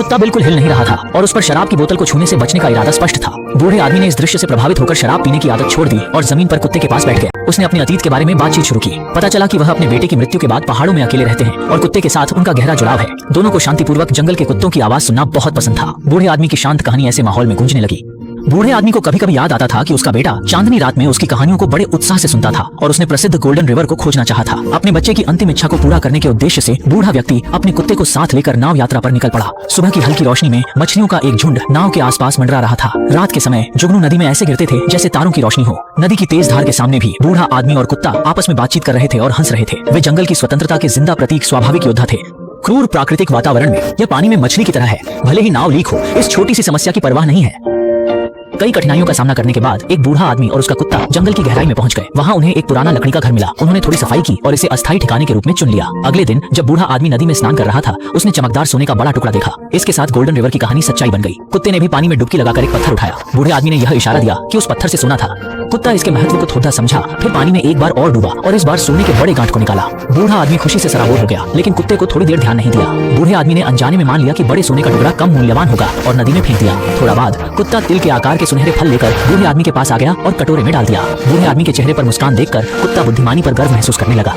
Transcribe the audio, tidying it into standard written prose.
कुत्ता बिल्कुल हिल नहीं रहा था और उस पर शराब की बोतल को छूने से बचने का इरादा स्पष्ट था। बूढ़े आदमी ने इस दृश्य से प्रभावित होकर शराब पीने की आदत छोड़ दी और जमीन पर कुत्ते के पास बैठ गया। उसने अपने अतीत के बारे में बातचीत शुरू की। पता चला कि वह अपने बेटे की मृत्यु के बाद पहाड़ों में अकेले रहते हैं और कुत्ते के साथ उनका गहरा जुड़ाव है। दोनों को शांतिपूर्वक जंगल के कुत्तों की आवाज सुनना बहुत पसंद था। बूढ़े आदमी की शांत कहानी ऐसे माहौल में गूंजने लगी। बूढ़े आदमी को कभी कभी याद आता था कि उसका बेटा चांदनी रात में उसकी कहानियों को बड़े उत्साह से सुनता था और उसने प्रसिद्ध गोल्डन रिवर को खोजना चाहा था। अपने बच्चे की अंतिम इच्छा को पूरा करने के उद्देश्य से बूढ़ा व्यक्ति अपने कुत्ते को साथ लेकर नाव यात्रा पर निकल पड़ा। सुबह की हल्की रोशनी में मछलियों का एक झुंड नाव के आसपास मंडरा रहा था। रात के समय जुगनू नदी में ऐसे गिरते थे जैसे तारों की रोशनी हो। नदी की तेज धार के सामने भी बूढ़ा आदमी और कुत्ता आपस में बातचीत कर रहे थे और हंस रहे थे। वे जंगल की स्वतंत्रता के जिंदा प्रतीक स्वाभाविक योद्धा थे। क्रूर प्राकृतिक वातावरण में यह पानी में मछली की तरह है। भले ही नाव लीक हो, इस छोटी सी समस्या की परवाह नहीं है। कई कठिनाइयों का सामना करने के बाद एक बूढ़ा आदमी और उसका कुत्ता जंगल की गहराई में पहुंच गए। वहां उन्हें एक पुराना लकड़ी का घर मिला। उन्होंने थोड़ी सफाई की और इसे अस्थायी ठिकाने के रूप में चुन लिया। अगले दिन जब बूढ़ा आदमी नदी में स्नान कर रहा था, उसने चमकदार सोने का बड़ा टुकड़ा देखा। इसके साथ गोल्डन रिवर की कहानी सच्चाई बन गई। कुत्ते ने भी पानी में डुबकी लगाकर एक पत्थर उठाया। बूढ़े आदमी ने यह इशारा दिया कि उस पत्थर से सोना था। कुत्ता इसके महत्व को थोड़ा समझा, फिर पानी में एक बार और डूबा और इस बार सोने के बड़े गांठ को निकाला। बूढ़ा आदमी खुशी से सराबोर हो गया, लेकिन कुत्ते को थोड़ी देर ध्यान नहीं दिया। बूढ़े आदमी ने अनजाने में मान लिया कि बड़े सोने का टुकड़ा कम मूल्यवान होगा और नदी में फेंक दिया। थोड़ा बाद कुत्ता तिल के आकार के सुनहरे फल लेकर बूढ़े आदमी के पास आ गया और कटोरे में डाल दिया। बूढ़े आदमी के चेहरे पर मुस्कान देखकर कुत्ता बुद्धिमानी पर गर्व महसूस करने लगा।